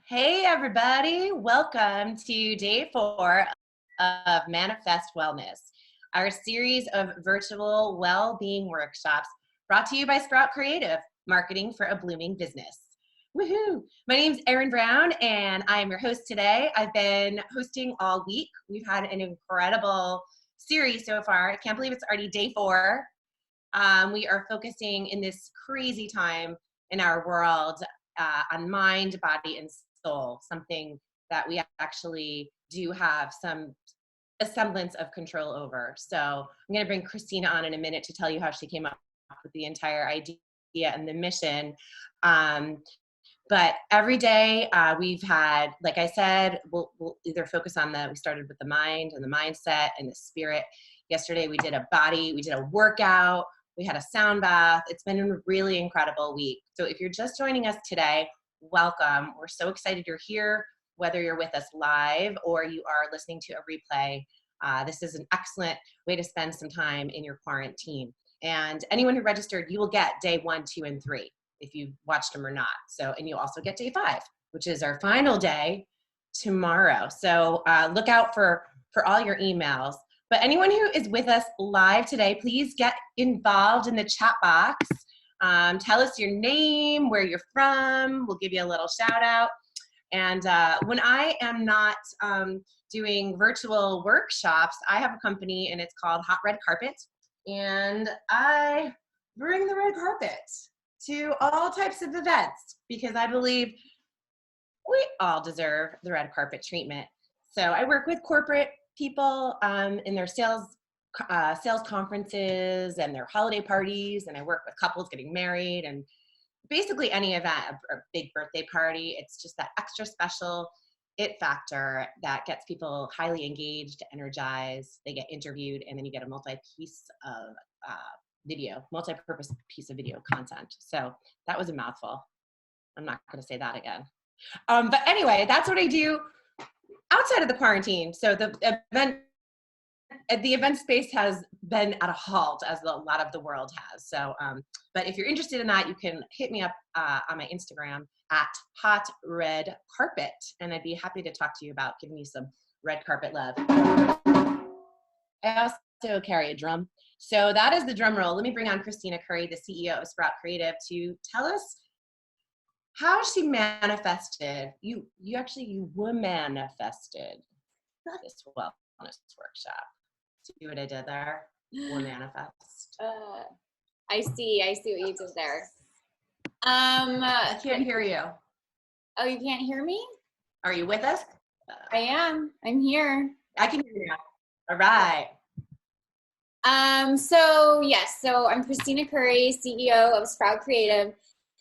Hey everybody, welcome to day 4 of Manifest Wellness, our series of virtual well-being workshops brought to you by Sprout Creative, marketing for a blooming business. Woohoo! My name's Erin Brown and I'm your host today. I've been hosting all week. We've had an incredible series so far. I can't believe it's already day 4. We are focusing in this crazy time in our world on mind, body, and soul, something that we actually do have a semblance of control over. So I'm going to bring Christina on in a minute to tell you how she came up with the entire idea and the mission. But every day we've had, like I said, we'll either focus on we started with the mind and the mindset and the spirit. Yesterday we did a body, we did a workout, we had a sound bath. It's been a really incredible week. So if you're just joining us today, welcome. We're so excited you're here, whether you're with us live or you are listening to a replay. This is an excellent way to spend some time in your quarantine. And anyone who registered, you will get day 1, 2, and 3 if you watched them or not. So, and you'll also get day 5, which is our final day tomorrow. So look out for all your emails. But anyone who is with us live today, please get involved in the chat box. Tell us your name, where you're from. We'll give you a little shout out. And when I am not doing virtual workshops, I have a company and it's called Hot Red Carpet. And I bring the red carpet to all types of events because I believe we all deserve the red carpet treatment. So I work with corporate people in their sales conferences and their holiday parties, and I work with couples getting married and basically any event, a big birthday party. It's just that extra special it factor that gets people highly engaged, energized. They get interviewed, and then you get a multi-purpose piece of video content. So that was a mouthful. I'm not going to say that again. But anyway, that's what I do outside of the quarantine. So the event space has been at a halt, as a lot of the world has. So, but if you're interested in that, you can hit me up on my Instagram at Hot Red Carpet, and I'd be happy to talk to you about giving you some red carpet love. I also carry a drum. So that is the drum roll. Let me bring on Christina Curry, the CEO of Sprout Creative, to tell us how she manifested. You were manifested this wellness workshop. See what I did there? Or manifest. I see what you did there. I can't hear you. Oh, you can't hear me? Are you with us? I am. I'm here. I can hear you now. All right. So I'm Christina Curry, CEO of Sprout Creative,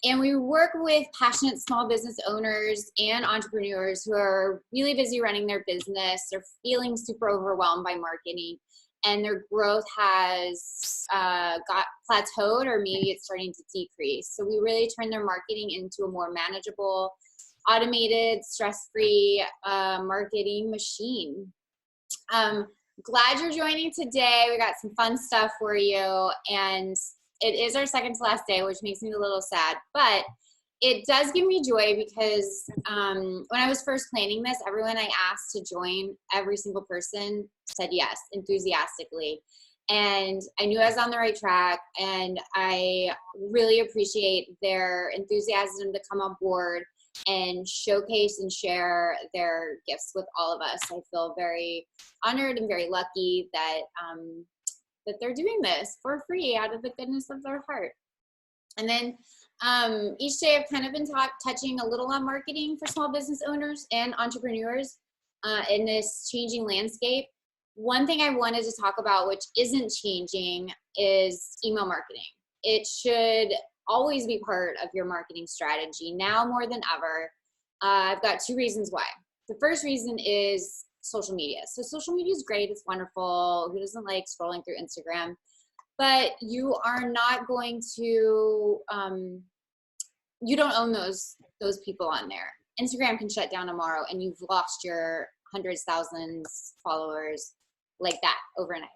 and we work with passionate small business owners and entrepreneurs who are really busy running their business. They're feeling super overwhelmed by marketing, and their growth has got plateaued, or maybe it's starting to decrease. So we really turn their marketing into a more manageable, automated, stress-free marketing machine. Glad you're joining today. We got some fun stuff for you, and it is our second to last day, which makes me a little sad, but it does give me joy because when I was first planning this, everyone I asked to join, every single person said yes, enthusiastically. And I knew I was on the right track, and I really appreciate their enthusiasm to come on board and showcase and share their gifts with all of us. I feel very honored and very lucky that they're doing this for free out of the goodness of their heart. And then each day I've kind of been touching a little on marketing for small business owners and entrepreneurs in this changing landscape. One thing I wanted to talk about, which isn't changing, is email marketing. It should always be part of your marketing strategy, now more than ever. I've got 2 reasons why. The first reason is social media. So social media is great. It's wonderful. Who doesn't like scrolling through Instagram? But you are not going to, you don't own those people on there. Instagram can shut down tomorrow and you've lost your hundreds, thousands followers like that overnight.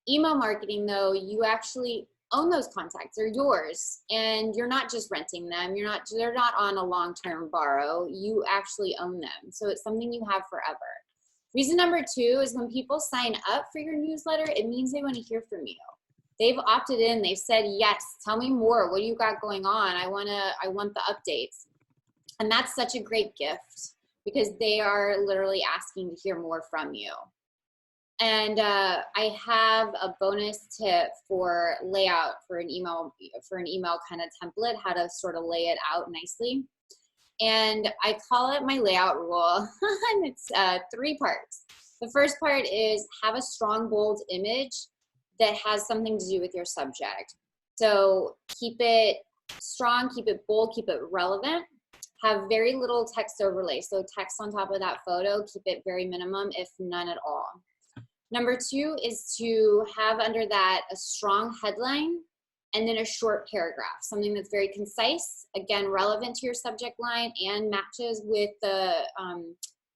Email marketing, though, you actually own those contacts. They're yours, and you're not just renting them. They're not on a long-term borrow. You actually own them. So it's something you have forever. Reason number 2 is when people sign up for your newsletter, it means they want to hear from you. They've opted in. They've said, yes, tell me more. What do you got going on? I want the updates. And that's such a great gift because they are literally asking to hear more from you. And I have a bonus tip for layout for an email kind of template, how to sort of lay it out nicely. And I call it my layout rule. And it's 3 parts. The first part is have a strong, bold image that has something to do with your subject. So keep it strong, keep it bold, keep it relevant. Have very little text overlay. So text on top of that photo, keep it very minimum, if none at all. Number 2 is to have under that a strong headline and then a short paragraph, something that's very concise, again, relevant to your subject line and matches with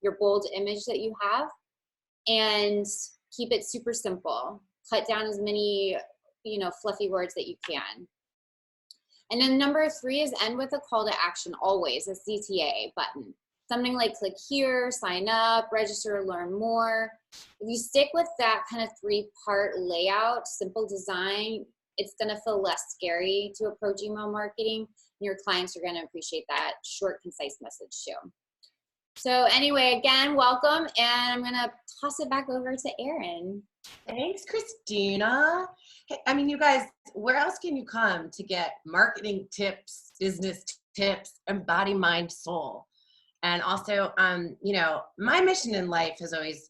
your bold image that you have. And keep it super simple. Cut down as many, fluffy words that you can. And then number 3 is end with a call to action, always, a CTA button. Something like click here, sign up, register, learn more. If you stick with that kind of 3-part layout, simple design, it's gonna feel less scary to approach email marketing. And your clients are gonna appreciate that short, concise message too. So anyway, again, welcome, and I'm gonna toss it back over to Erin. Thanks, Christina. Hey, I mean, you guys, where else can you come to get marketing tips, business tips, and body, mind, soul? And also, my mission in life is always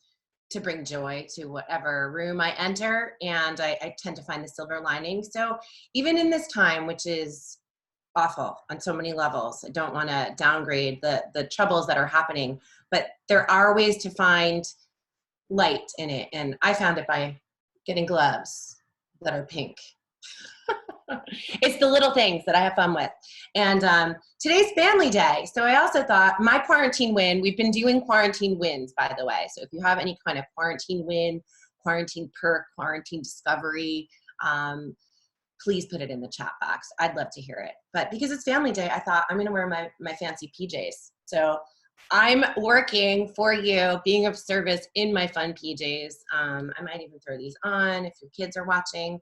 to bring joy to whatever room I enter, and I tend to find the silver lining. So even in this time, which is awful on so many levels, I don't want to downgrade the troubles that are happening, but there are ways to find light in it. And I found it by getting gloves that are pink. It's the little things that I have fun with. And today's family day. So I also thought my quarantine win, we've been doing quarantine wins, by the way. So if you have any kind of quarantine win, quarantine perk, quarantine discovery, please put it in the chat box. I'd love to hear it. But because it's family day, I thought I'm gonna wear my fancy PJs. So I'm working for you, being of service in my fun PJs. I might even throw these on if your kids are watching.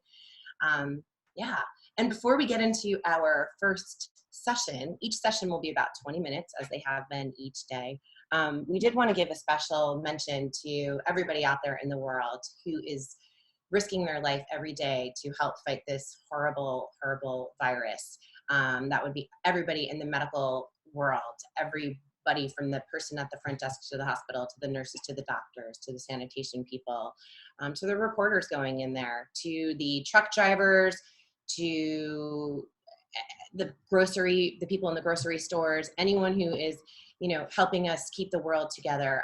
Yeah. And before we get into our first session, each session will be about 20 minutes as they have been each day. We did want to give a special mention to everybody out there in the world who is risking their life every day to help fight this horrible, horrible virus. That would be everybody in the medical world, everybody from the person at the front desk to the hospital, to the nurses, to the doctors, to the sanitation people, to the reporters going in there, to the truck drivers, to the people in the grocery stores, anyone who is, helping us keep the world together.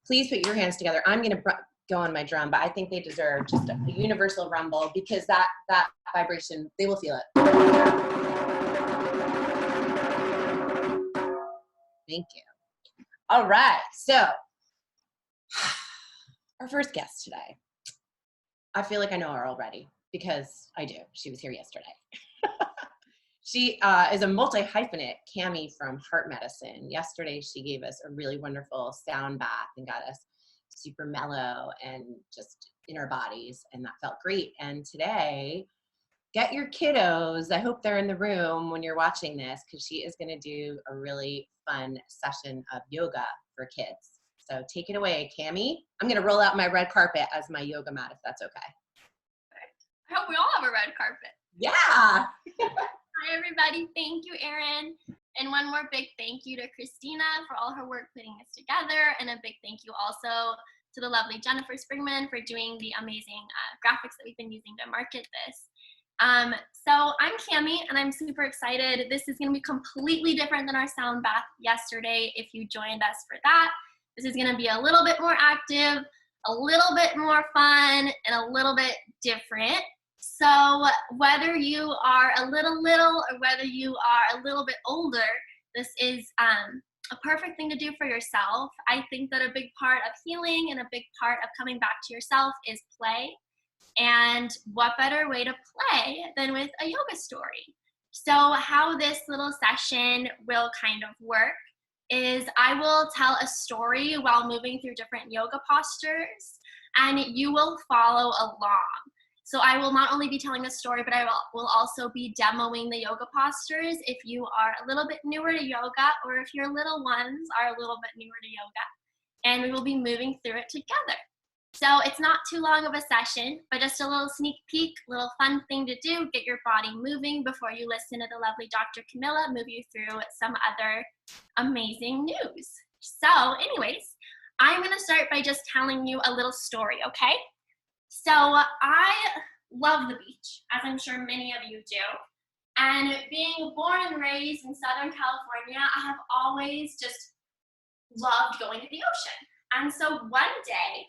Please put your hands together. I'm going to go on my drum, but I think they deserve just a universal rumble because that vibration, they will feel it. Thank you. All right. So our first guest today, I feel like I know her already because I do. She was here yesterday. She is a multi-hyphenate, Cami from Heart Medicine. Yesterday, she gave us a really wonderful sound bath and got us super mellow and just in our bodies, and that felt great. And today, get your kiddos. I hope they're in the room when you're watching this because she is going to do a really fun session of yoga for kids. So take it away, Cami. I'm going to roll out my red carpet as my yoga mat if that's okay. I hope we all have a red carpet. Yeah. Hi, everybody. Thank you, Erin. And one more big thank you to Christina for all her work putting this together. And a big thank you also to the lovely Jennifer Springman for doing the amazing graphics that we've been using to market this. So I'm Cami, and I'm super excited. This is going to be completely different than our sound bath yesterday if you joined us for that. This is going to be a little bit more active, a little bit more fun, and a little bit different. So whether you are a little or whether you are a little bit older, this is a perfect thing to do for yourself. I think that a big part of healing and a big part of coming back to yourself is play. And what better way to play than with a yoga story? So how this little session will kind of work is I will tell a story while moving through different yoga postures, and you will follow along. So I will not only be telling a story, but I will also be demoing the yoga postures if you are a little bit newer to yoga, or if your little ones are a little bit newer to yoga, and we will be moving through it together. So it's not too long of a session, but just a little sneak peek, little fun thing to do, get your body moving before you listen to the lovely Dr. Camilla move you through some other amazing news. So anyways, I'm gonna start by just telling you a little story, okay? So I love the beach, as I'm sure many of you do. And being born and raised in Southern California, I have always just loved going to the ocean. And so one day,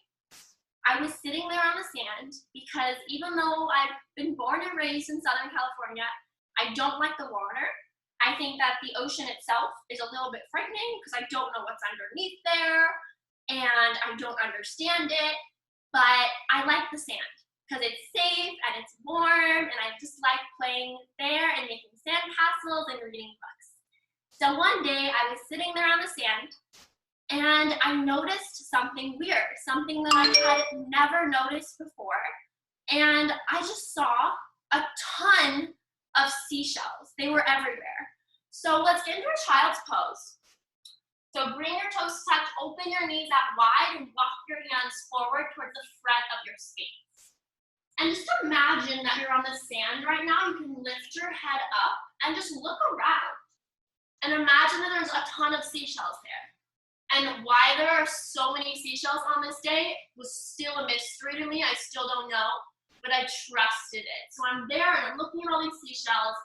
I was sitting there on the sand because even though I've been born and raised in Southern California, I don't like the water. I think that the ocean itself is a little bit frightening because I don't know what's underneath there and I don't understand it, but I like the sand because it's safe and it's warm and I just like playing there and making sand castles and reading books. So one day I was sitting there on the sand and I noticed something weird, something that I had never noticed before. And I just saw a ton of seashells. They were everywhere. So let's get into a child's pose. So bring your toes tucked, open your knees out wide, and walk your hands forward towards the front of your skates. And just imagine that you're on the sand right now. You can lift your head up and just look around. And imagine that there's a ton of seashells there. And why there are so many seashells on this day was still a mystery to me. I still don't know, but I trusted it. So I'm there and I'm looking at all these seashells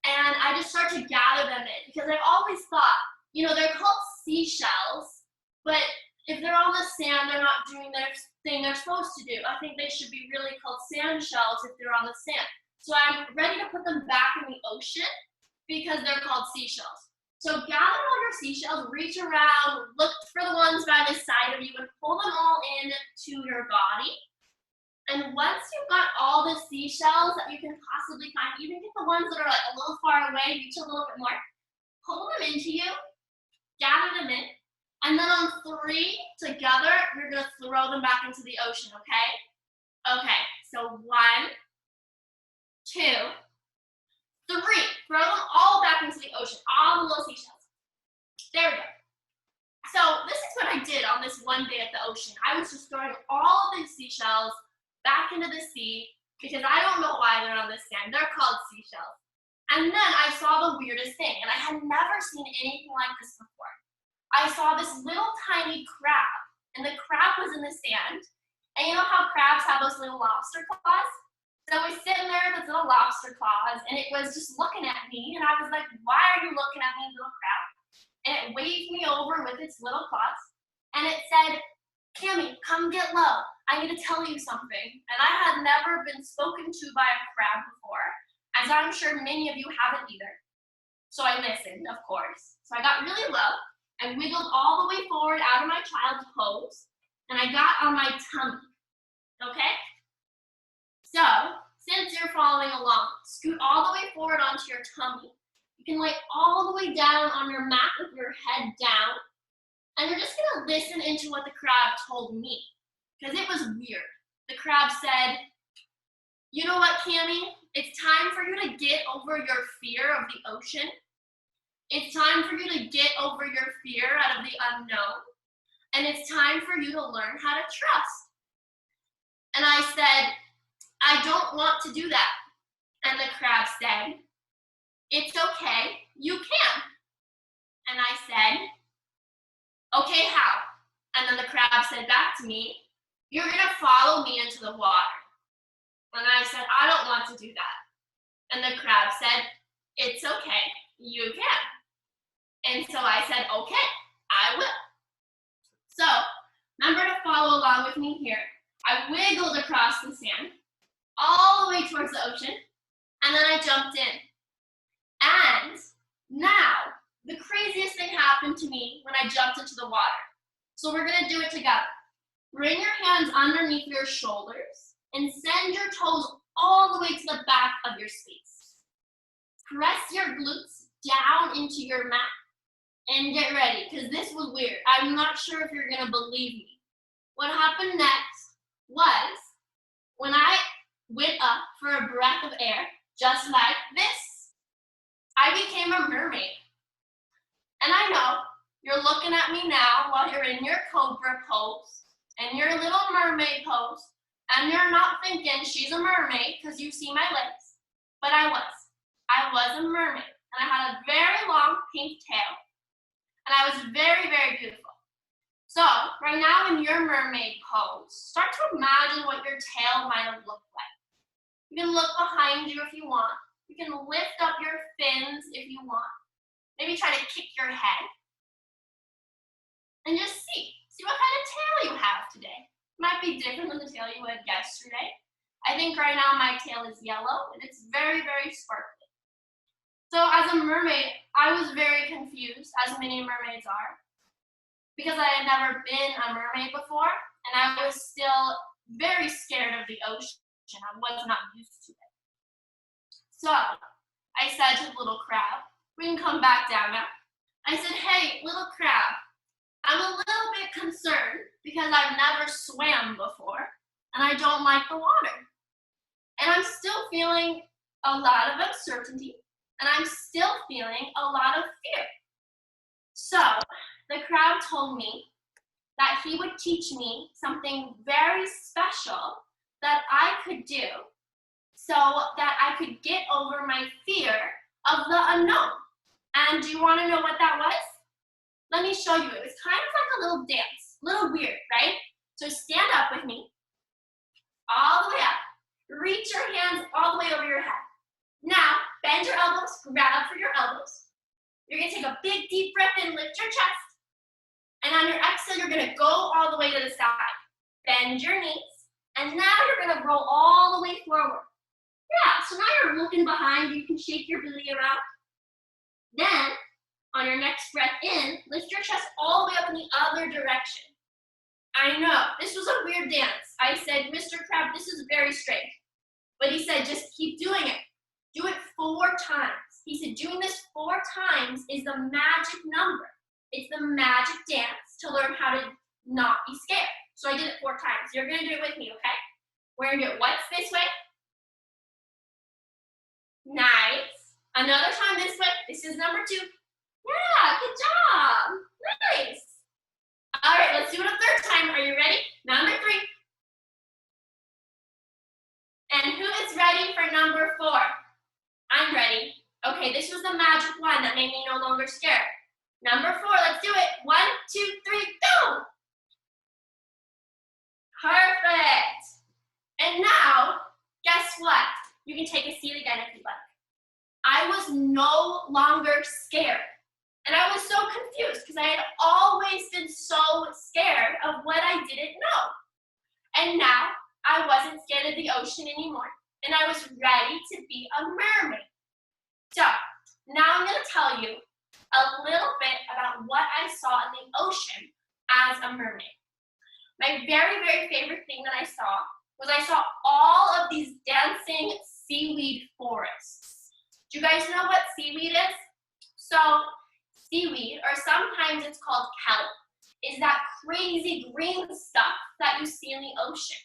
and I just start to gather them in because I always thought, you know, they're called seashells, but if they're on the sand, they're not doing their thing they're supposed to do. I think they should be really called sand shells if they're on the sand. So I'm ready to put them back in the ocean because they're called seashells. So gather all your seashells, reach around, look for the ones by the side of you and pull them all in to your body. And once you've got all the seashells that you can possibly find, even get the ones that are like a little far away, reach a little bit more, pull them into you, gather them in, and then on 3 together, you're gonna throw them back into the ocean, okay? Okay, so 1, 2, 3, throw them all back into the ocean, all the little seashells. There we go. So this is what I did on this one day at the ocean. I was just throwing all of these seashells back into the sea because I don't know why they're on the sand. They're called seashells. And then I saw the weirdest thing, and I had never seen anything like this before. I saw this little tiny crab, and the crab was in the sand. And you know how crabs have those little lobster claws? So I was sitting there with its little lobster claws, and it was just looking at me, and I was like, why are you looking at me, little crab? And it waved me over with its little claws, and it said, Cami, come get low. I need to tell you something. And I had never been spoken to by a crab before, as I'm sure many of you haven't either. So I listened, of course. So I got really low, I wiggled all the way forward out of my child's pose, and I got on my tummy, okay? So, since you're following along, scoot all the way forward onto your tummy. You can lay all the way down on your mat with your head down, and you're just gonna listen into what the crab told me, because it was weird. The crab said, you know what, Cami? It's time for you to get over your fear of the ocean. It's time for you to get over your fear out of the unknown, and it's time for you to learn how to trust. And I said, I don't want to do that. And the crab said, it's okay, you can. And I said, okay, how? And then the crab said back to me, you're gonna follow me into the water. And I said, I don't want to do that. And the crab said, it's okay, you can. And so I said, okay, I will. So remember to follow along with me here. I wiggled across the sand, all the way towards the ocean, and then I jumped in. And now, the craziest thing happened to me when I jumped into the water. So we're gonna do it together. Bring your hands underneath your shoulders, and send your toes all the way to the back of your space. Press your glutes down into your mat and get ready, because this was weird. I'm not sure if you're gonna believe me. What happened next was when I went up for a breath of air, just like this, I became a mermaid. And I know you're looking at me now while you're in your cobra pose and your little mermaid pose, and you're not thinking she's a mermaid because you see my legs, but I was. I was a mermaid, and I had a very long pink tail, and I was very, very beautiful. So right now in your mermaid pose, start to imagine what your tail might have looked like. You can look behind you if you want. You can lift up your fins if you want. Maybe try to kick your head. And just see what kind of tail you have today. Might be different than the tail you had yesterday. I think right now my tail is yellow and it's very, very sparkly. So as a mermaid, I was very confused, as many mermaids are, because I had never been a mermaid before, and I was still very scared of the ocean. I was not used to it. So I said to the little crab, we can come back down now. I said, hey, little crab, I'm a little bit concerned because I've never swam before and I don't like the water. And I'm still feeling a lot of uncertainty and I'm still feeling a lot of fear. So the crab told me that he would teach me something very special that I could do so that I could get over my fear of the unknown. And do you want to know what that was? Let me show you. It was kind of like a little dance, a little weird, right? So stand up with me, all the way up. Reach your hands all the way over your head. Now, bend your elbows, grab for your elbows. You're gonna take a big deep breath in, lift your chest. And on your exhale, you're gonna go all the way to the side. Bend your knees, and now you're gonna roll all the way forward. Yeah, so now you're looking behind you, you can shake your belly around. Then, on your next breath in, lift your chest all the way up in the other direction. I know, this was a weird dance. I said, Mr. Crab, this is very strange. But he said, just keep doing it. Do it 4 times. He said, doing this 4 times is the magic number. It's the magic dance to learn how to not be scared. So I did it 4 times. You're gonna do it with me, okay? We're gonna do it once this way. Nice. Another time this way. This is number 2. Yeah, good job. Nice. All right, let's do it a 3rd time. Are you ready? Number 3. And who is ready for number 4? I'm ready. Okay, this was the magic one that made me no longer scared. Number 4, let's do it. 1, 2, 3, go. Perfect. And now, guess what? You can take a seat again if you'd like. I was no longer scared. And I was so confused because I had always been so scared of what I didn't know. And now I wasn't scared of the ocean anymore. And I was ready to be a mermaid. So now I'm going to tell you a little bit about what I saw in the ocean as a mermaid. My very, very favorite thing that I saw all of these dancing seaweed forests. Do you guys know what seaweed is? So seaweed, or sometimes it's called kelp, is that crazy green stuff that you see in the ocean.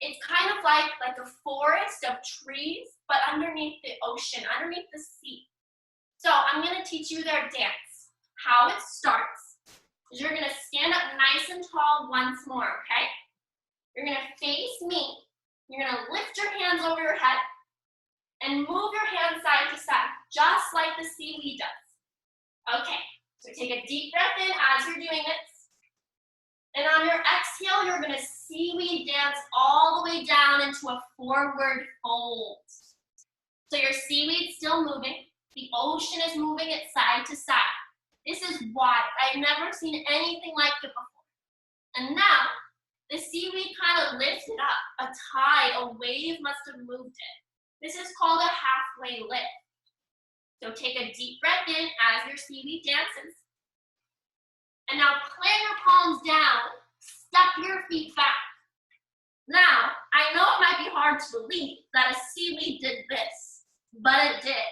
It's kind of like a forest of trees, but underneath the ocean, underneath the sea. So I'm going to teach you their dance. How it starts is you're going to stand up nice and tall once more, okay? You're going to face me. You're going to lift your hands over your head and move your hands side to side, just like the seaweed does. Okay, so take a deep breath in as you're doing this. And on your exhale, you're going to seaweed dance all the way down into a forward fold. So your seaweed's still moving. The ocean is moving it side to side. This is wild. I've never seen anything like it before. And now, the seaweed kind of lifted up. A tide, a wave must have moved it. This is called a halfway lift. So take a deep breath in as your seaweed dances. And now plant your palms down, step your feet back. Now, I know it might be hard to believe that a seaweed did this, but it did.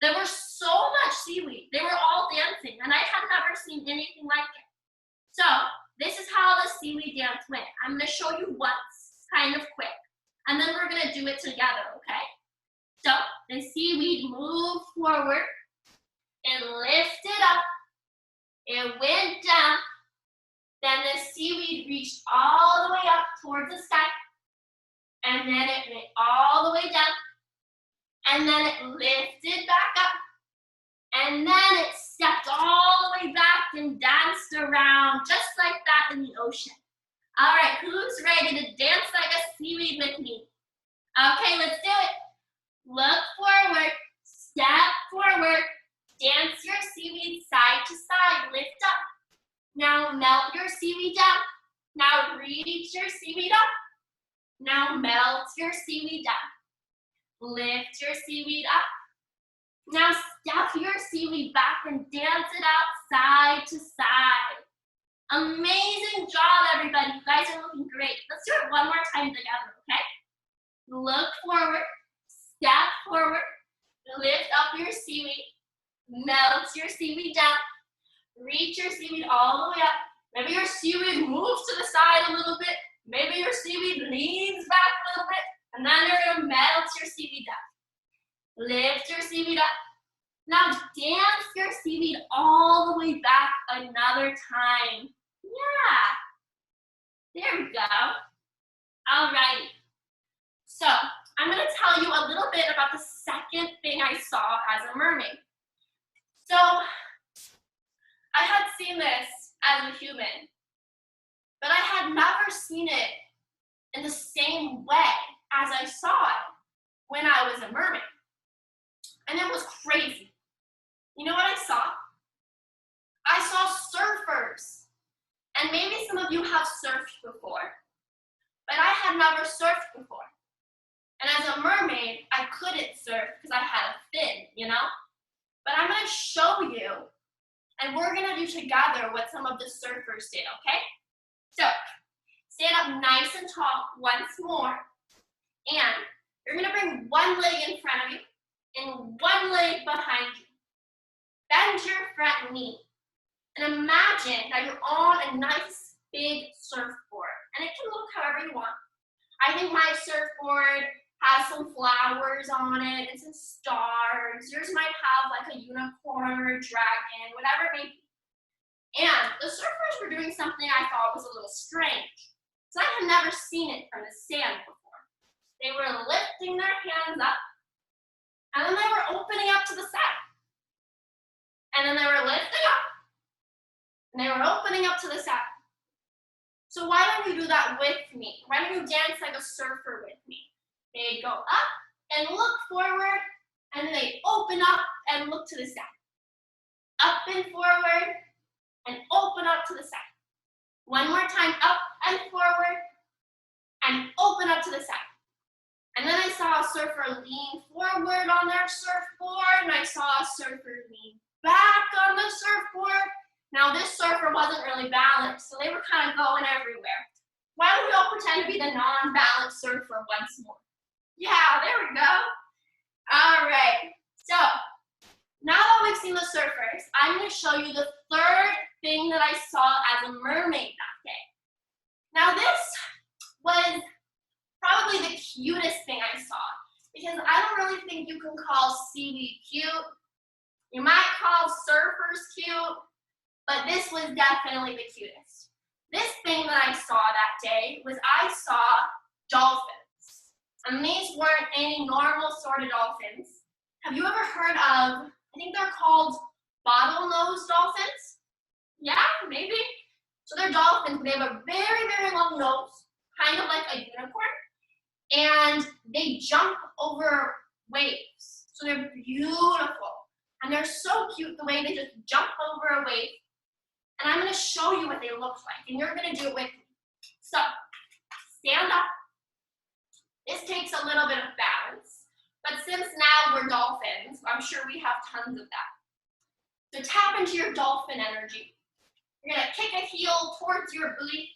There was so much seaweed. They were all dancing, and I had never seen anything like it. So, this is how the seaweed dance went. I'm going to show you once, kind of quick, and then we're going to do it together, okay? So, the seaweed moved forward, it lifted up, it went down, then the seaweed reached all the way up towards the sky, and then it went all the way down, and then it lifted back up, and then it stepped all the way back and danced around just like that in the ocean. All right, who's ready to dance like a seaweed with me? Okay, let's do it. Look forward, step forward, dance your seaweed side to side, lift up. Now melt your seaweed down. Now reach your seaweed up. Now melt your seaweed down. Lift your seaweed up. Now step your seaweed back and dance it out side to side. Amazing job, everybody. You guys are looking great. Let's do it one more time together, okay? Look forward, step forward, lift up your seaweed, melt your seaweed down, reach your seaweed all the way up. Maybe your seaweed moves to the side a little bit. Maybe your seaweed leans back a little bit, and then you're gonna melt your seaweed down. Lift your seaweed up. Now dance your seaweed all the way back another time. Yeah, there we go. Alrighty. So I'm gonna tell you a little bit about the second thing I saw as a mermaid. So I had seen this as a human, but I had never seen it in the same way as I saw it when I was a mermaid. And it was crazy. You know what I saw? I saw surfers. And maybe some of you have surfed before, but I had never surfed before. And as a mermaid, I couldn't surf because I had a fin, you know? But I'm gonna show you, and we're gonna do together what some of the surfers did, okay? So, stand up nice and tall once more, and you're gonna bring one leg in front of you, and one leg behind you. Bend your front knee, and imagine that you're on a nice big surfboard, and it can look however you want. I think my surfboard has some flowers on it and some stars. Yours might have like a unicorn or a dragon, whatever it may be. And the surfers were doing something I thought was a little strange, because I had never seen it from the sand before. They were lifting their hands up, and then they were opening up to the side. And then they were lifting up, and they were opening up to the side. So why don't you do that with me? Why don't you dance like a surfer with me? They go up and look forward, and then they open up and look to the side. Up and forward, and open up to the side. One more time, up and forward, and open up to the side. And then I saw a surfer lean forward on their surfboard, and I saw a surfer lean back on the surfboard. Now this surfer wasn't really balanced, so they were kind of going everywhere. Why don't we all pretend to be the non-balanced surfer once more? Yeah, there we go. All right, so now that we've seen the surfers, I'm gonna show you the third thing that I saw as a mermaid that day. Now this was probably the cutest thing I saw, because I don't really think you can call seaweed cute. You might call surfers cute, but this was definitely the cutest. This thing that I saw that day was I saw dolphins. And these weren't any normal sort of dolphins. Have you ever heard of, I think they're called bottlenose dolphins? Yeah, maybe. So they're dolphins. They have a very, very long nose, kind of like a unicorn. And they jump over waves. So they're beautiful. And they're so cute the way they just jump over a wave. And I'm going to show you what they look like. And you're going to do it with me. So, stand up. This takes a little bit of balance. But since now we're dolphins, I'm sure we have tons of that. So tap into your dolphin energy. You're going to kick a heel towards your booty,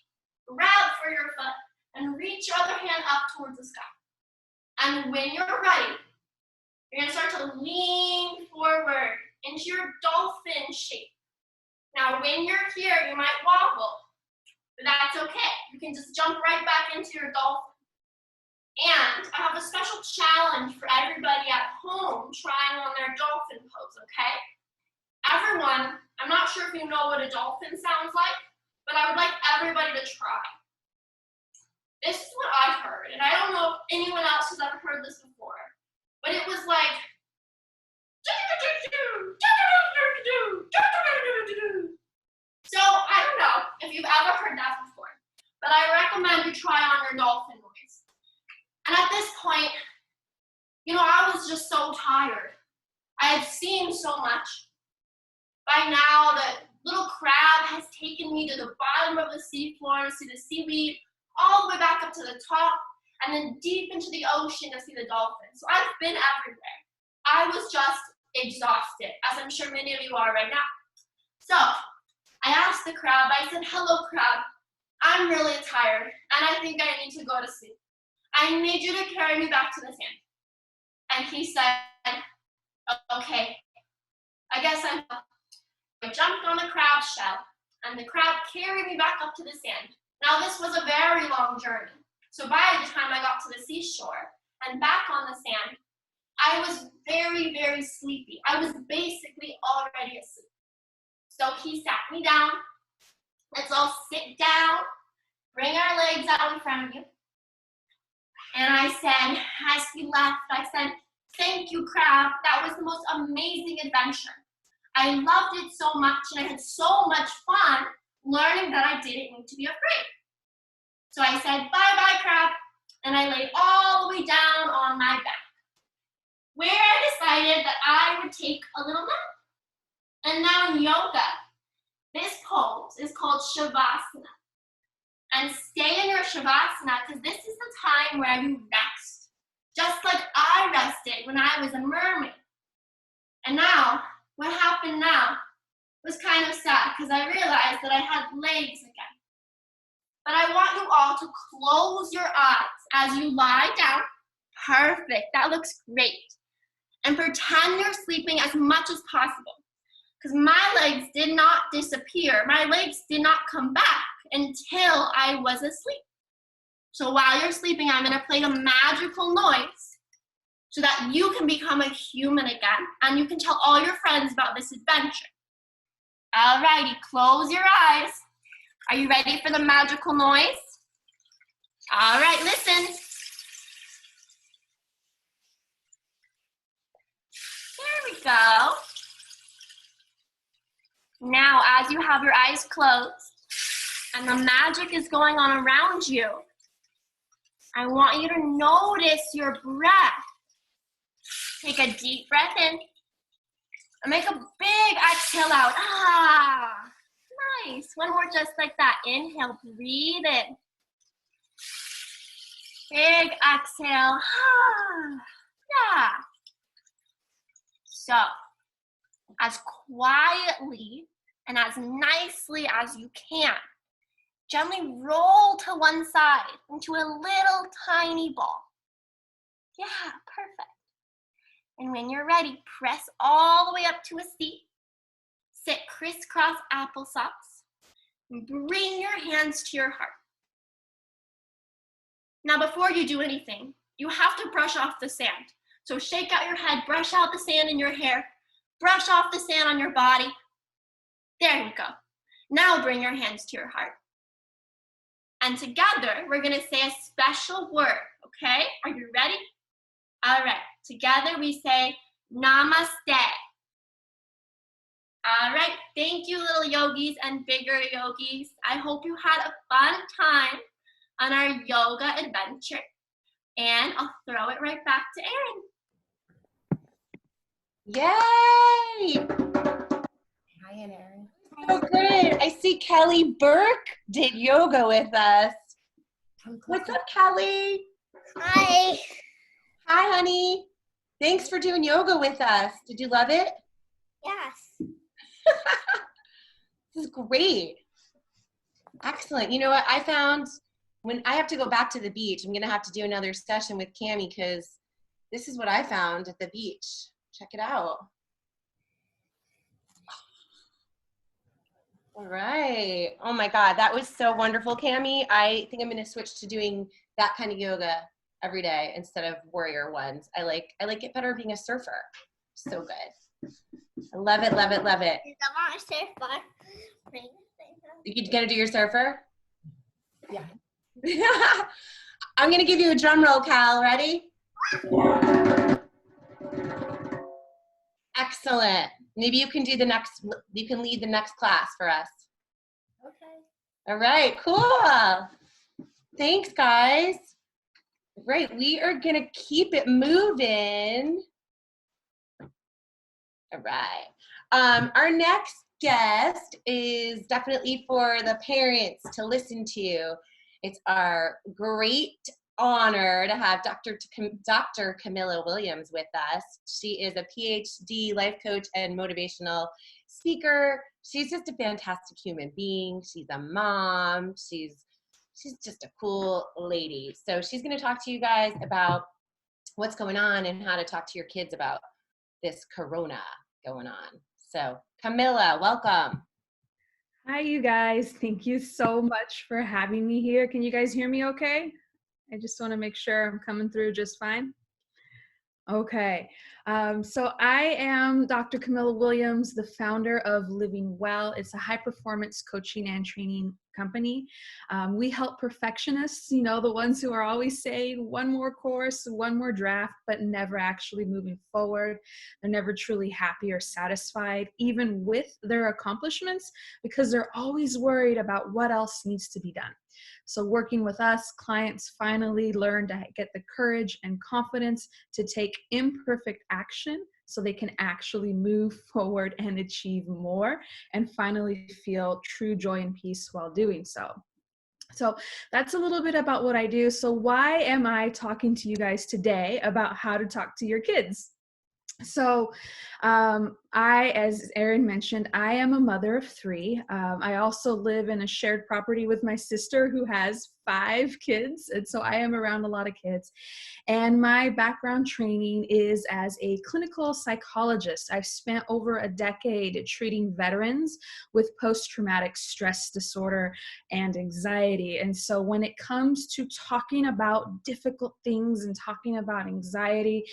grab for your foot, and reach your other hand up towards the sky. And when you're ready, you're gonna start to lean forward into your dolphin shape. Now, when you're here, you might wobble, but that's okay. You can just jump right back into your dolphin. And I have a special challenge for everybody at home trying on their dolphin pose, okay? Everyone, I'm not sure if you know what a dolphin sounds like, but I would like everybody to try. This is what I've heard, and I don't know if anyone else has ever heard this before, but it was like, so I don't know if you've ever heard that before, but I recommend you try on your dolphin noise. And at this point, you know, I was just so tired. I had seen so much. By now, the little crab has taken me to the bottom of the seafloor to see the seaweed, all the way back up to the top, and then deep into the ocean to see the dolphins. So I've been everywhere. I was just exhausted, as I'm sure many of you are right now. So I asked the crab, I said, hello crab, I'm really tired, and I think I need to go to sleep. I need you to carry me back to the sand. And he said, okay, I guess I jumped on the crab shell, and the crab carried me back up to the sand. Now this was a very long journey. So by the time I got to the seashore and back on the sand, I was very, very sleepy. I was basically already asleep. So he sat me down. Let's all sit down, bring our legs out in front of you. And I said, as he left, I said, thank you, crab. That was the most amazing adventure. I loved it so much, and I had so much fun learning that I didn't need to be afraid. So I said, bye-bye, crab, and I laid all the way down on my back, where I decided that I would take a little nap. And now in yoga, this pose is called Shavasana. And stay in your Shavasana, because this is the time where you rest, just like I rested when I was a mermaid. And now, what happened now was kind of sad, because I realized that I had legs again. But I want you all to close your eyes as you lie down. Perfect, that looks great. And pretend you're sleeping as much as possible, because my legs did not disappear. My legs did not come back until I was asleep. So while you're sleeping, I'm gonna play a magical noise so that you can become a human again, and you can tell all your friends about this adventure. Alrighty, close your eyes. Are you ready for the magical noise? All right, listen. There we go. Now, as you have your eyes closed and the magic is going on around you, I want you to notice your breath. Take a deep breath in and make a big exhale out. Ah, nice. One more just like that. Inhale, breathe in. Big exhale. Ah, yeah. So, as quietly and as nicely as you can, gently roll to one side into a little tiny ball. Yeah, perfect. And when you're ready, press all the way up to a seat. Sit crisscross applesauce. And bring your hands to your heart. Now, before you do anything, you have to brush off the sand. So shake out your head, brush out the sand in your hair, brush off the sand on your body. There you go. Now bring your hands to your heart. And together, we're gonna say a special word, okay? Are you ready? All right, together we say namaste. All right, thank you, little yogis and bigger yogis. I hope you had a fun time on our yoga adventure. And I'll throw it right back to Erin. Yay! Hi, Erin. So good. I see Kelly Burke did yoga with us. What's up, Kelly? Hi. Hi, honey. Thanks for doing yoga with us. Did you love it? Yes. This is great. Excellent. You know what? I found when I have to go back to the beach, I'm going to have to do another session with Cami because this is what I found at the beach. Check it out. All right. Oh my God, that was so wonderful, Cami. I think I'm going to switch to doing that kind of yoga every day instead of warrior ones. I like it better being a surfer. So good. I love it, love it, love it. I want to surf. You gonna do your surfer? Yeah. I'm gonna give you a drum roll, Cal. Ready? Excellent. Maybe you can do the next, you can lead the next class for us. Okay. All right, cool. Thanks, guys. Right, we are gonna keep it moving. All right. Our next guest is definitely for the parents to listen to. It's our great honor to have Dr. Camilla Williams with us. She is a PhD life coach and motivational speaker. She's just a fantastic human being. She's a mom. She's just a cool lady. So she's going to talk to you guys about what's going on and how to talk to your kids about this corona going on. So Camilla, welcome. Hi, you guys. Thank you so much for having me here. Can you guys hear me okay? I just want to make sure I'm coming through just fine. Okay, so I am Dr. Camilla Williams, the founder of Living Well. It's a high-performance coaching and training company. We help perfectionists, you know, the ones who are always saying one more course, one more draft, but never actually moving forward. They're never truly happy or satisfied, even with their accomplishments, because they're always worried about what else needs to be done. So working with us, clients finally learn to get the courage and confidence to take imperfect action so they can actually move forward and achieve more and finally feel true joy and peace while doing so. So that's a little bit about what I do. So why am I talking to you guys today about how to talk to your kids? So as Erin mentioned, I am a mother of 3. I also live in a shared property with my sister who has 5 kids. And so I am around a lot of kids. And my background training is as a clinical psychologist. I've spent over a decade treating veterans with post-traumatic stress disorder and anxiety. And so when it comes to talking about difficult things and talking about anxiety,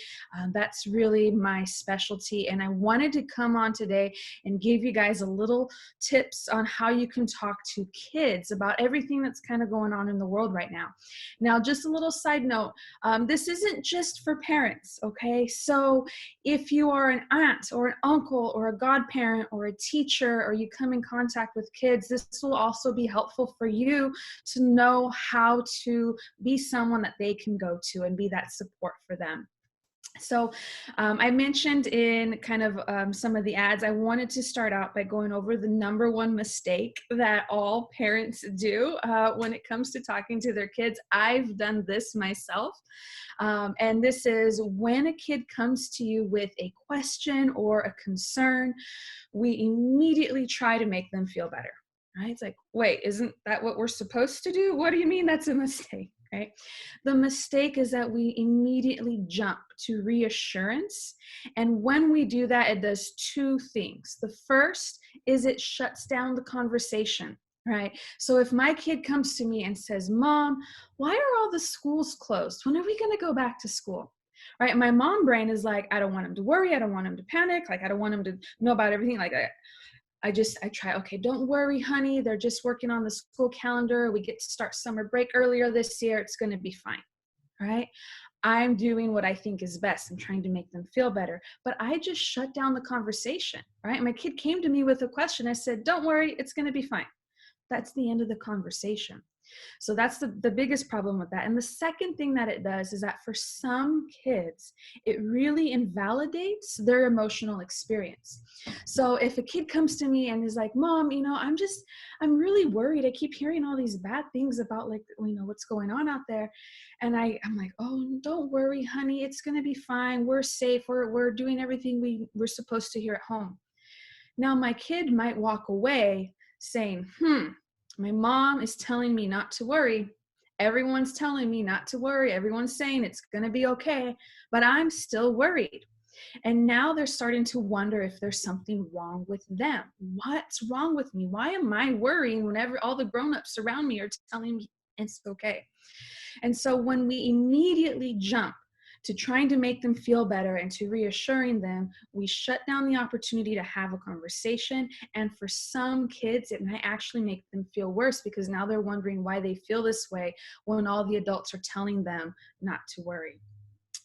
that's really my specialty. And I wanted to come on today and give you guys a little tips on how you can talk to kids about everything that's kind of going on in the world right now. Now, just a little side note, this isn't just for parents, okay? So if you are an aunt or an uncle or a godparent or a teacher, or you come in contact with kids, this will also be helpful for you to know how to be someone that they can go to and be that support for them. So I mentioned in kind of some of the ads, I wanted to start out by going over the #1 mistake that all parents do when it comes to talking to their kids. I've done this myself. And this is when a kid comes to you with a question or a concern, we immediately try to make them feel better, right? It's like, wait, isn't that what we're supposed to do? What do you mean that's a mistake? Right? The mistake is that we immediately jump to reassurance. And when we do that, it does 2 things. The first is it shuts down the conversation, right? So if my kid comes to me and says, Mom, why are all the schools closed? When are we going to go back to school? Right? My mom brain is like, I don't want him to worry. I don't want him to panic. Like, I don't want him to know about everything. Like, I try, okay, don't worry, honey. They're just working on the school calendar. We get to start summer break earlier this year. It's going to be fine, right? I'm doing what I think is best. I'm trying to make them feel better. But I just shut down the conversation, right? My kid came to me with a question. I said, don't worry, it's going to be fine. That's the end of the conversation. So that's the biggest problem with that. And the second thing that it does is that for some kids, it really invalidates their emotional experience. So if a kid comes to me and is like, Mom, you know, I'm really worried. I keep hearing all these bad things about, like, you know, what's going on out there. And I'm like, oh, don't worry, honey. It's going to be fine. We're safe. We're doing everything we're supposed to here at home. Now my kid might walk away saying, my mom is telling me not to worry, Everyone's telling me not to worry. Everyone's saying it's going to be okay, but I'm still worried. And now they're starting to wonder if there's something wrong with them. What's wrong with me? Why am I worrying whenever all the grown-ups around me are telling me it's okay? And so when we immediately jump to trying to make them feel better and to reassuring them, we shut down the opportunity to have a conversation. And for some kids, it might actually make them feel worse because now they're wondering why they feel this way when all the adults are telling them not to worry.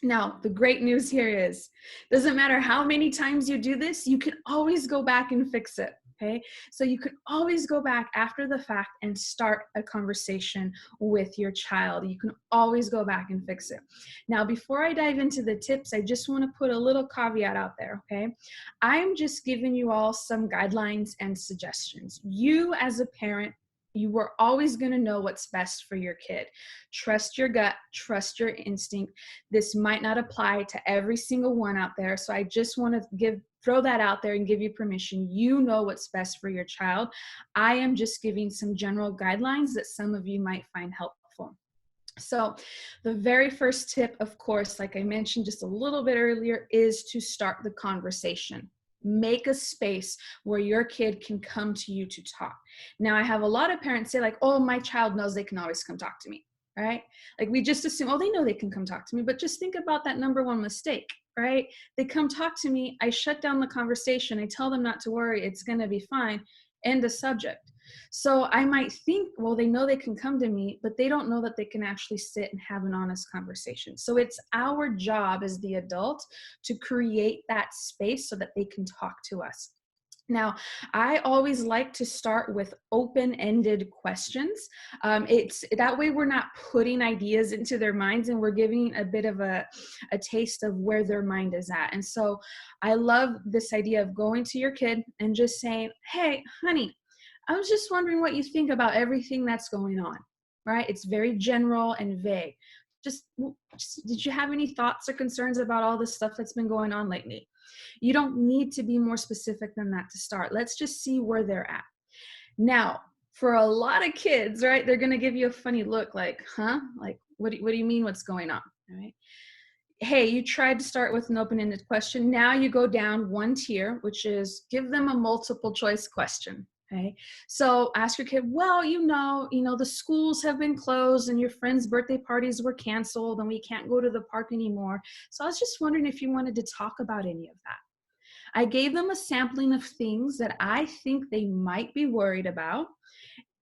Now, the great news here is, doesn't matter how many times you do this, you can always go back and fix it. Okay, so you could always go back after the fact and start a conversation with your child. You can always go back and fix it. Now, before I dive into the tips, I just want to put a little caveat out there, okay? I'm just giving you all some guidelines and suggestions. You as a parent, you are always going to know what's best for your kid. Trust your gut, trust your instinct. This might not apply to every single one out there, so I just want to throw that out there and give you permission. You know what's best for your child. I am just giving some general guidelines that some of you might find helpful. So the very first tip, of course, like I mentioned just a little bit earlier, is to start the conversation. Make a space where your kid can come to you to talk. Now, I have a lot of parents say like, oh, my child knows they can always come talk to me, right? Like we just assume, oh, they know they can come talk to me, but just think about that number one mistake, right? They come talk to me, I shut down the conversation, I tell them not to worry, it's gonna be fine, end of subject. So I might think, well, they know they can come to me, but they don't know that they can actually sit and have an honest conversation. So it's our job as the adult to create that space so that they can talk to us. Now, I always like to start with open-ended questions. It's that way we're not putting ideas into their minds and we're giving a bit of a taste of where their mind is at. And so I love this idea of going to your kid and just saying, hey, honey, I was just wondering what you think about everything that's going on, right? It's very general and vague. Just did you have any thoughts or concerns about all this stuff that's been going on lately? You don't need to be more specific than that to start. Let's just see where they're at. Now, for a lot of kids, right, they're going to give you a funny look like, huh? Like, what do you mean what's going on, all right? Hey, you tried to start with an open-ended question. Now you go down one tier, which is give them a multiple choice question. Okay, so ask your kid, well, you know, the schools have been closed and your friends' birthday parties were canceled and we can't go to the park anymore. So I was just wondering if you wanted to talk about any of that. I gave them a sampling of things that I think they might be worried about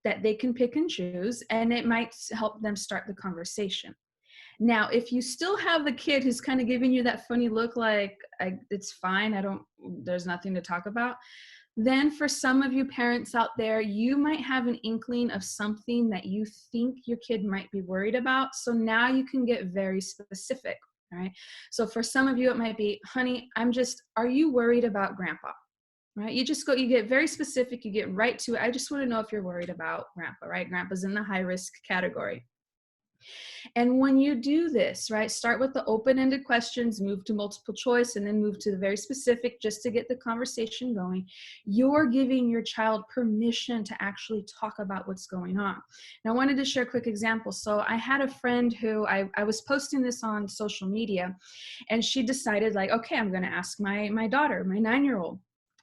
that they can pick and choose, and it might help them start the conversation. Now, if you still have the kid who's kind of giving you that funny look like, it's fine, there's nothing to talk about, then for some of you parents out there, you might have an inkling of something that you think your kid might be worried about. So now you can get very specific, all right? So for some of you, it might be, honey, are you worried about grandpa? Right? You get very specific, you get right to it. I just want to know if you're worried about grandpa, right? Grandpa's in the high risk category. And when you do this, right, start with the open-ended questions, move to multiple choice, and then move to the very specific just to get the conversation going. You're giving your child permission to actually talk about what's going on. Now, I wanted to share a quick example. So I had a friend who I was posting this on social media, and she decided like, okay, I'm going to ask my daughter, my 9-year-old.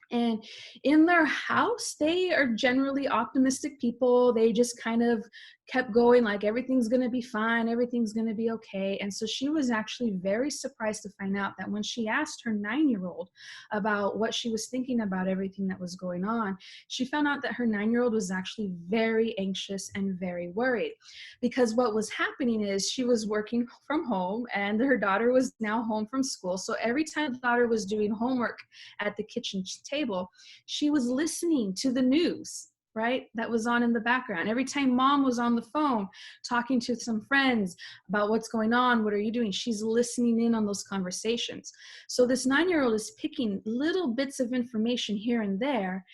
And in their house, they are generally optimistic people. They just kind of kept going like everything's going to be fine, everything's going to be okay. And so she was actually very surprised to find out that when she asked her 9-year-old about what she was thinking about everything that was going on, she found out that her 9-year-old was actually very anxious and very worried, because what was happening is she was working from home and her daughter was now home from school. So every time the daughter was doing homework at the kitchen table, she was listening to the news, right, that was on in the background. Every time mom was on the phone talking to some friends about what's going on, what are you doing, she's listening in on those conversations. So this 9-year-old is picking little bits of information here and there,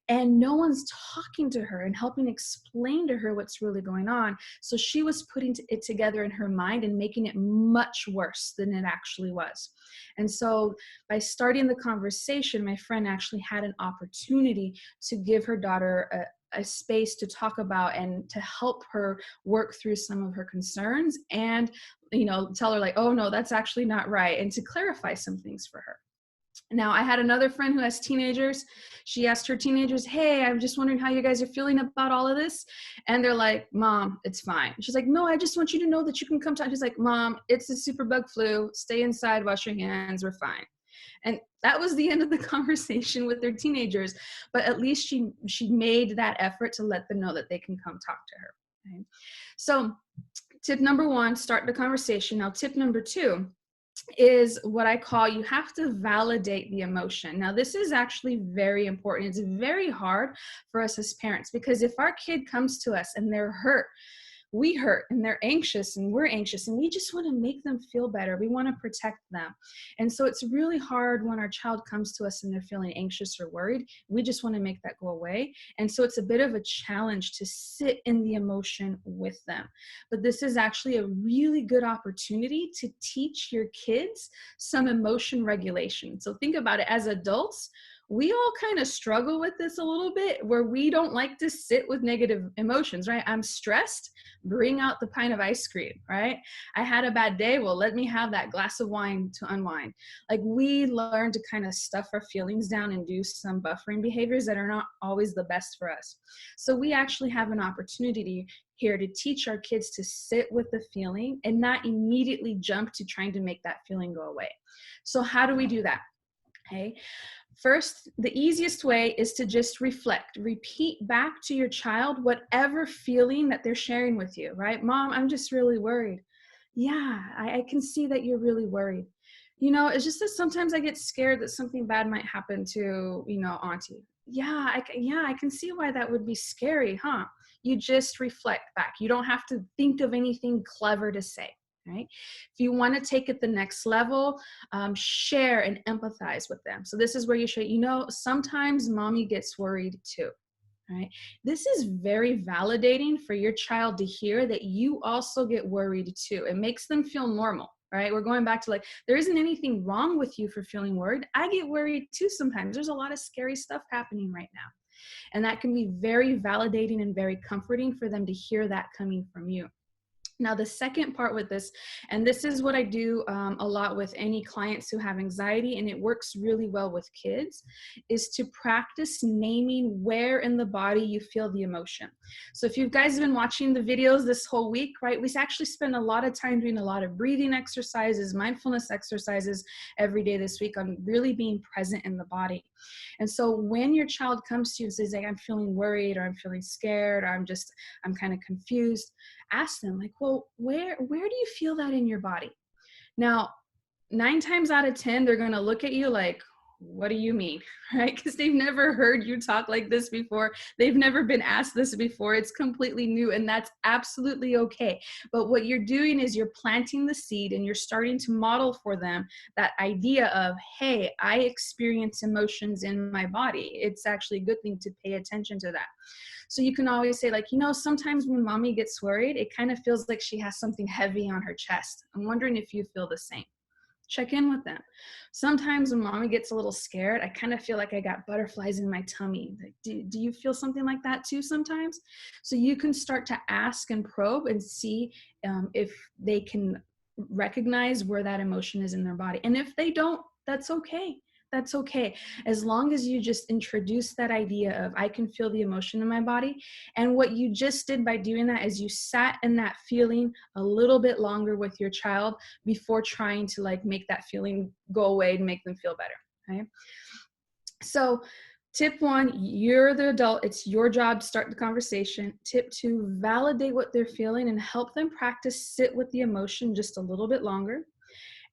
and no one's talking to her and helping explain to her what's really going on. So she was putting it together in her mind and making it much worse than it actually was. And so by starting the conversation, my friend actually had an opportunity to give her daughter a space to talk about and to help her work through some of her concerns, and, you know, tell her like, oh no, that's actually not right, and to clarify some things for her. Now, I had another friend who has teenagers. She asked her teenagers, hey, I'm just wondering how you guys are feeling about all of this. And they're like, Mom, it's fine. She's like, no, I just want you to know that you can come talk. She's like, Mom, it's a super bug flu. Stay inside, wash your hands. We're fine. And that was the end of the conversation with their teenagers. But at least she made that effort to let them know that they can come talk to her. Okay? So tip number 1, start the conversation. Now, tip number 2 is what I call, you have to validate the emotion. Now, this is actually very important. It's very hard for us as parents, because if our kid comes to us and they're hurt, we hurt, and they're anxious and we're anxious, and we just want to make them feel better. We want to protect them. And so it's really hard when our child comes to us and they're feeling anxious or worried. We just want to make that go away. And so it's a bit of a challenge to sit in the emotion with them. But this is actually a really good opportunity to teach your kids some emotion regulation. So think about it, as adults, we all kind of struggle with this a little bit, where we don't like to sit with negative emotions, right? I'm stressed, bring out the pint of ice cream, right? I had a bad day, well, let me have that glass of wine to unwind. Like, we learn to kind of stuff our feelings down and do some buffering behaviors that are not always the best for us. So we actually have an opportunity here to teach our kids to sit with the feeling and not immediately jump to trying to make that feeling go away. So how do we do that? Okay. First, the easiest way is to just reflect. Repeat back to your child whatever feeling that they're sharing with you, right? Mom, I'm just really worried. Yeah, I can see that you're really worried. You know, it's just that sometimes I get scared that something bad might happen to, you know, Auntie. Yeah, I can see why that would be scary, huh? You just reflect back. You don't have to think of anything clever to say. Right? If you want to take it the next level, share and empathize with them. So this is where you show, you know, sometimes mommy gets worried too. Right? This is very validating for your child to hear that you also get worried too. It makes them feel normal. Right? We're going back to like, there isn't anything wrong with you for feeling worried. I get worried too sometimes. There's a lot of scary stuff happening right now. And that can be very validating and very comforting for them to hear that coming from you. Now, the second part with this, and this is what I do a lot with any clients who have anxiety, and it works really well with kids, is to practice naming where in the body you feel the emotion. So if you guys have been watching the videos this whole week, right, we actually spend a lot of time doing a lot of breathing exercises, mindfulness exercises every day this week on really being present in the body. And so when your child comes to you and says, like, I'm feeling worried, or I'm feeling scared, or I'm kind of confused, ask them, like, well, where do you feel that in your body? Now, 9 times out of 10, they're going to look at you like, what do you mean? Right? Because they've never heard you talk like this before. They've never been asked this before. It's completely new, and that's absolutely okay. But what you're doing is you're planting the seed, and you're starting to model for them that idea of, hey, I experience emotions in my body. It's actually a good thing to pay attention to that. So you can always say, like, you know, sometimes when mommy gets worried, it kind of feels like she has something heavy on her chest. I'm wondering if you feel the same. Check in with them. Sometimes when mommy gets a little scared, I kind of feel like I got butterflies in my tummy. Like, do you feel something like that too sometimes? So you can start to ask and probe and see if they can recognize where that emotion is in their body. And if they don't, that's okay. That's okay. As long as you just introduce that idea of, I can feel the emotion in my body. And what you just did by doing that is you sat in that feeling a little bit longer with your child before trying to like make that feeling go away and make them feel better. Okay. So tip 1, you're the adult. It's your job to start the conversation. Tip 2, validate what they're feeling and help them practice sit with the emotion just a little bit longer.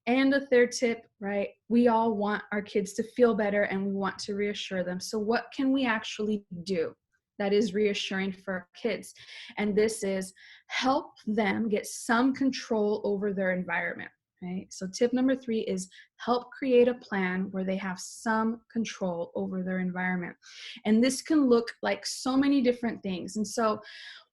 And the third tip, right, we all want our kids to feel better, and we want to reassure them. So what can we actually do that is reassuring for our kids? And this is help them get some control over their environment, right? So tip number 3 is help create a plan where they have some control over their environment. And this can look like so many different things. And so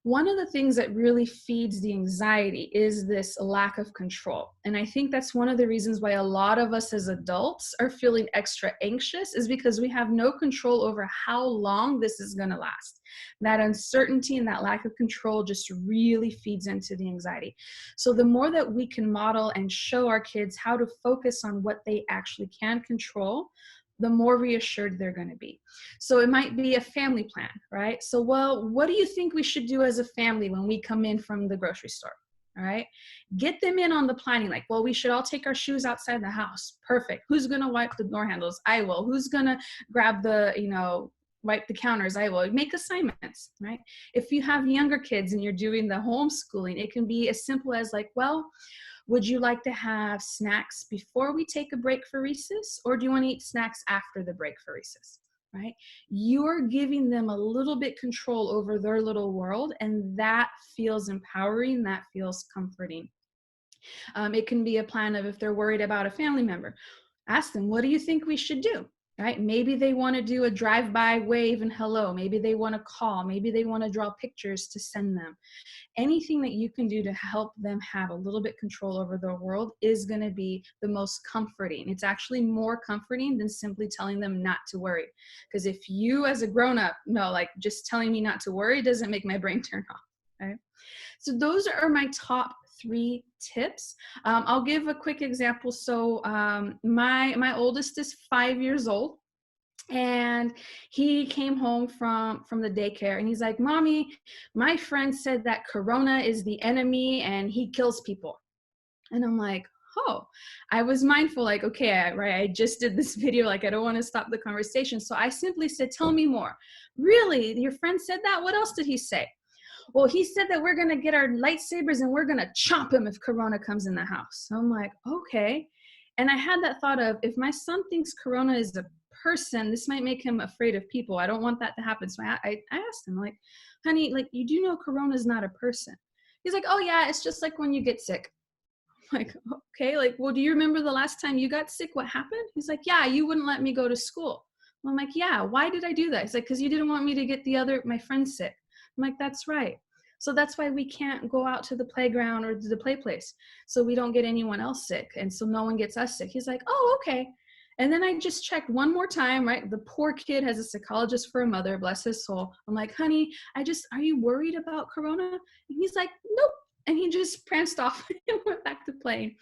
One of the things that really feeds the anxiety is this lack of control. And I think that's one of the reasons why a lot of us as adults are feeling extra anxious, is because we have no control over how long this is going to last. That uncertainty and that lack of control just really feeds into the anxiety. So the more that we can model and show our kids how to focus on what they actually can control, the more reassured they're going to be. So it might be a family plan, right? So, well, what do you think we should do as a family when we come in from the grocery store? All right. Get them in on the planning. Like, well, we should all take our shoes outside the house. Perfect. Who's going to wipe the door handles? I will. Who's going to grab the, wipe the counters? I will. Make assignments, right? If you have younger kids and you're doing the homeschooling, it can be as simple as like, well, would you like to have snacks before we take a break for recess, or do you want to eat snacks after the break for recess, right? You're giving them a little bit control over their little world, and that feels empowering, that feels comforting. It can be a plan of, if they're worried about a family member, ask them, what do you think we should do? Right? Maybe they want to do a drive-by wave and hello. Maybe they want to call. Maybe they want to draw pictures to send them. Anything that you can do to help them have a little bit control over their world is going to be the most comforting. It's actually more comforting than simply telling them not to worry. Because if you as a grown-up know, like, just telling me not to worry doesn't make my brain turn off, right? So those are my top 3 tips. I'll give a quick example. So my oldest is 5 years old. And he came home from the daycare and he's like, Mommy, my friend said that Corona is the enemy and he kills people. And I'm like, oh, I was mindful, like, okay, I just did this video, like, I don't want to stop the conversation. So I simply said, tell me more. Really? Your friend said that? What else did he say? Well, he said that we're going to get our lightsabers and we're going to chomp him if Corona comes in the house. So I'm like, okay. And I had that thought of, if my son thinks Corona is a person, this might make him afraid of people. I don't want that to happen. So I asked him, like, honey, like, you do know Corona is not a person. He's like, oh yeah, it's just like when you get sick. I'm like, okay, like, well, do you remember the last time you got sick? What happened? He's like, yeah, you wouldn't let me go to school. I'm like, yeah, why did I do that? He's like, because you didn't want me to get my friends sick. I'm like, that's right. So that's why we can't go out to the playground or to the play place, so we don't get anyone else sick, and so no one gets us sick. He's like, oh, okay. And then I just checked one more time, right? The poor kid has a psychologist for a mother, bless his soul. I'm like, honey, are you worried about Corona? And he's like, nope. And he just pranced off and went back to playing.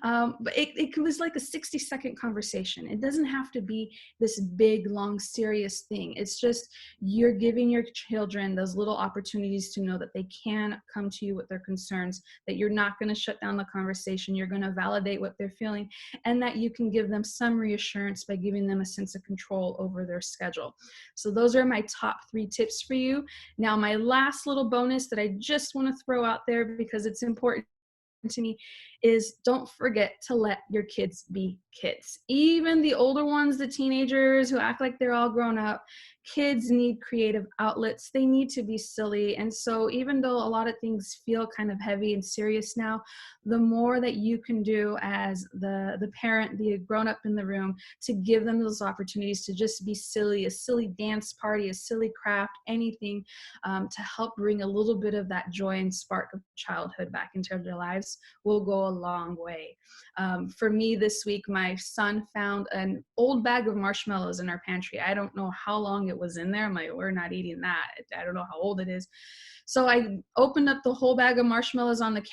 But it was like a 60-second conversation. It doesn't have to be this big, long, serious thing. It's just, you're giving your children those little opportunities to know that they can come to you with their concerns, that you're not going to shut down the conversation. You're going to validate what they're feeling, and that you can give them some reassurance by giving them a sense of control over their schedule. So those are my top 3 tips for you. Now, my last little bonus that I just want to throw out there, because it's important to me, is don't forget to let your kids be kids. Even the older ones, the teenagers who act like they're all grown up, kids need creative outlets. They need to be silly. And so even though a lot of things feel kind of heavy and serious now, the more that you can do as the parent, the grown up in the room, to give them those opportunities to just be silly, a silly dance party, a silly craft, anything to help bring a little bit of that joy and spark of childhood back into their lives will go a long way. For me this week, my son found an old bag of marshmallows in our pantry. I don't know how long it was in there. I'm like, we're not eating that. I don't know how old it is. So I opened up the whole bag of marshmallows on the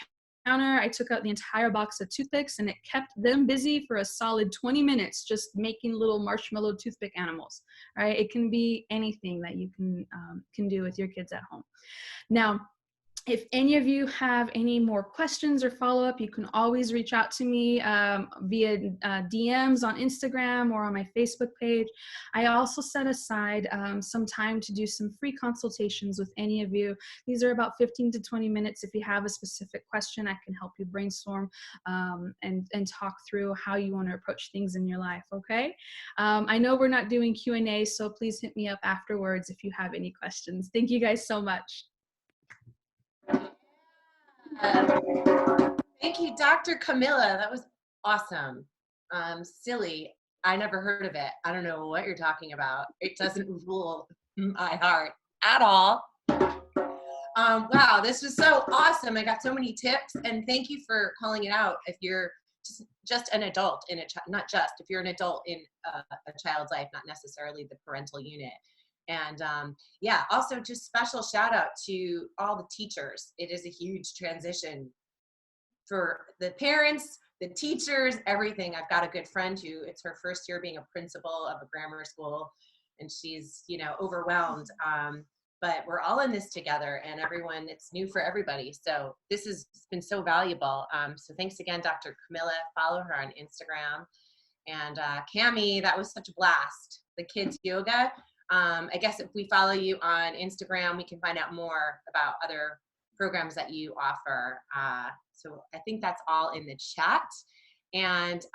counter. I took out the entire box of toothpicks, and it kept them busy for a solid 20 minutes just making little marshmallow toothpick animals, right? It can be anything that you can do with your kids at home. Now, if any of you have any more questions or follow-up, you can always reach out to me via DMs on Instagram or on my Facebook page. I also set aside some time to do some free consultations with any of you. These are about 15 to 20 minutes. If you have a specific question, I can help you brainstorm and talk through how you want to approach things in your life, okay? I know we're not doing Q&A, so please hit me up afterwards if you have any questions. Thank you guys so much. Thank you, Dr. Camilla. That was awesome. Silly. I never heard of it. I don't know what you're talking about. It doesn't rule my heart at all. Wow, this was so awesome. I got so many tips, and thank you for calling it out. If you're just an adult in not just, if you're an adult in a child's life, not necessarily the parental unit. And yeah, also just special shout out to all the teachers. It is a huge transition for the parents, the teachers, everything. I've got a good friend who it's her first year being a principal of a grammar school, and she's, you know, overwhelmed. But we're all in this together, and everyone, it's new for everybody. So this has been so valuable. So thanks again, Dr. Camilla. Follow her on Instagram. And Cami, that was such a blast. The kids yoga. I guess if we follow you on Instagram, we can find out more about other programs that you offer. So I think that's all in the chat. And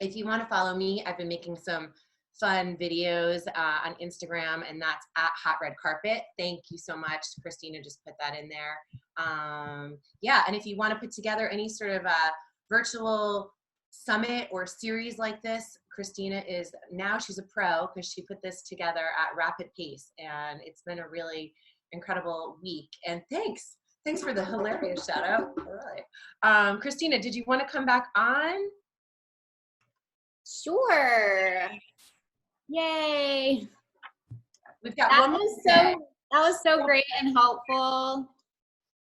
if you want to follow me, I've been making some fun videos on Instagram, and that's at Hot Red Carpet. Thank you so much. Christina just put that in there. Yeah, and if you want to put together any sort of a virtual summit or series like this, Christina is now, she's a pro because she put this together at rapid pace, and it's been a really incredible week. And thanks for the hilarious shout out. Really. Christina, did you want to come back on? Sure. Yay. We've got That was so great and helpful.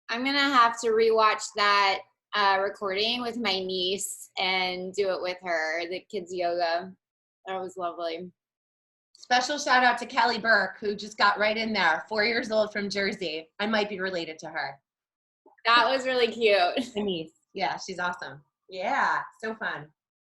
I'm gonna have to rewatch that recording with my niece and do it with her, the kids yoga. That was lovely. Special shout out to Kelly Burke, who just got right in there, 4 years old from Jersey. I might be related to her. That was really cute. My niece. Yeah, she's awesome. Yeah, so fun.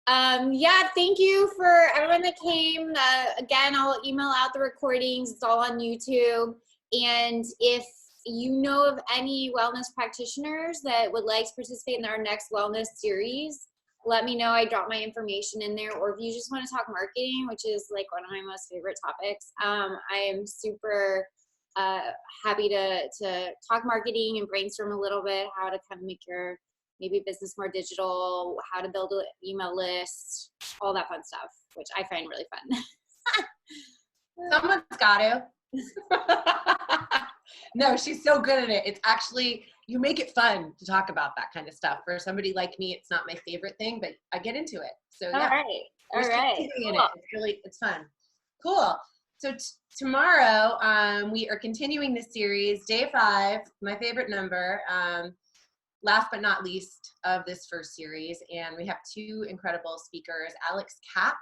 Yeah, thank you for everyone that came. Again, I'll email out the recordings. It's all on YouTube. And if you know of any wellness practitioners that would like to participate in our next wellness series, let me know. I drop my information in there. Or if you just want to talk marketing, which is like one of my most favorite topics, I am super happy to talk marketing and brainstorm a little bit how to kind of make your maybe business more digital, how to build an email list, all that fun stuff, which I find really fun. Someone's got to. No, she's so good at it. It's actually, you make it fun to talk about that kind of stuff. For somebody like me, it's not my favorite thing, but I get into it. So yeah. All right. Cool. It's fun. Cool. So tomorrow, we are continuing this series, day 5, my favorite number. Last but not least of this first series, and we have 2 incredible speakers. Alex Kapp,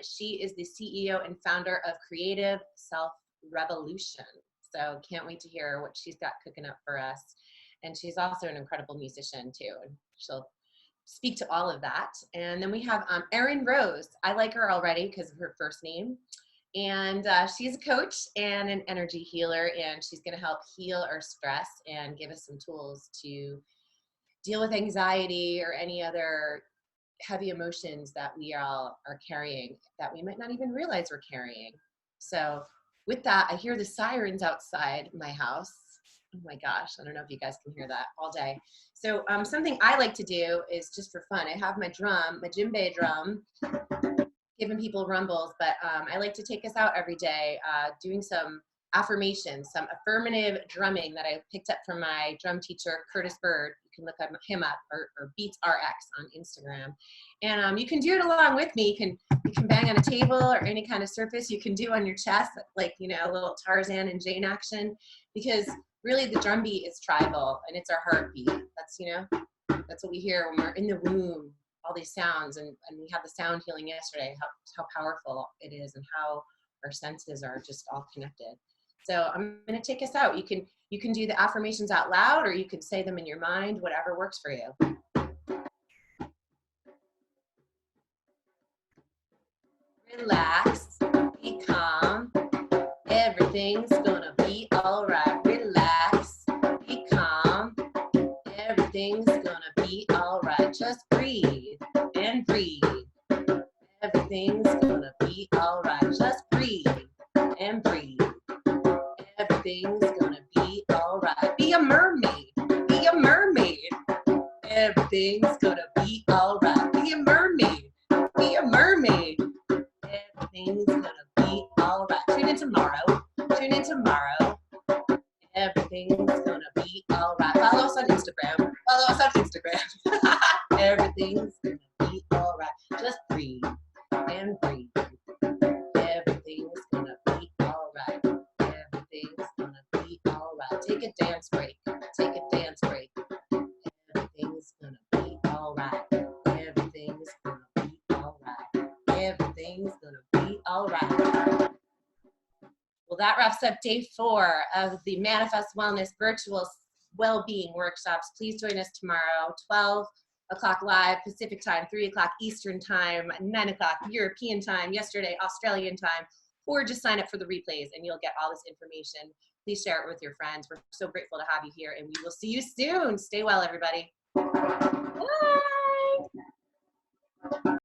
she is the CEO and founder of Creative Self Revolution. So can't wait to hear what she's got cooking up for us. And she's also an incredible musician too, and she'll speak to all of that. And then we have Erin Rose. I like her already because of her first name. And she's a coach and an energy healer, and she's going to help heal our stress and give us some tools to deal with anxiety or any other heavy emotions that we all are carrying that we might not even realize we're carrying. So with that, I hear the sirens outside my house. Oh my gosh, I don't know if you guys can hear that all day. So something I like to do is just for fun. I have my drum, my djembe drum, giving people rumbles, but I like to take us out every day doing some affirmations, some affirmative drumming that I picked up from my drum teacher, Curtis Bird. You can look him up, or Beats RX on Instagram. And you can do it along with me. You can bang on a table or any kind of surface. You can do on your chest, like, you know, a little Tarzan and Jane action, because really the drum beat is tribal and it's our heartbeat. That's, you know, that's what we hear when we're in the womb. All these sounds, and we had the sound healing yesterday, how powerful it is and how our senses are just all connected. So I'm going to take us out. You can do the affirmations out loud, or you can say them in your mind, whatever works for you. Relax, be calm, everything's gonna be all right. Relax, be calm, everything's gonna be all right. Just breathe and breathe. Everything's gonna be all right. Just breathe and breathe. Everything's gonna be all right. Be a mermaid. Be a mermaid. Everything's gonna be all right. Be a mermaid. Be a mermaid. Everything's gonna be all right. Tune in tomorrow. Tune in tomorrow. gonna be all right. Follow us on Instagram. Follow us on Instagram. Everything's gonna be all right. Just breathe and breathe. Everything's gonna be all right. Everything's gonna be all right. Take a dance break. Take a dance break. Everything's gonna be all right. Everything's gonna be all right. Everything's gonna be all right. Well, that wraps up day 4 of the Manifest Wellness virtual well-being workshops. Please join us tomorrow, 12 o'clock live Pacific time, 3 o'clock Eastern time, 9 o'clock European time, yesterday Australian time, or just sign up for the replays and you'll get all this information. Please share it with your friends. We're so grateful to have you here, and we will see you soon. Stay well, everybody. Bye.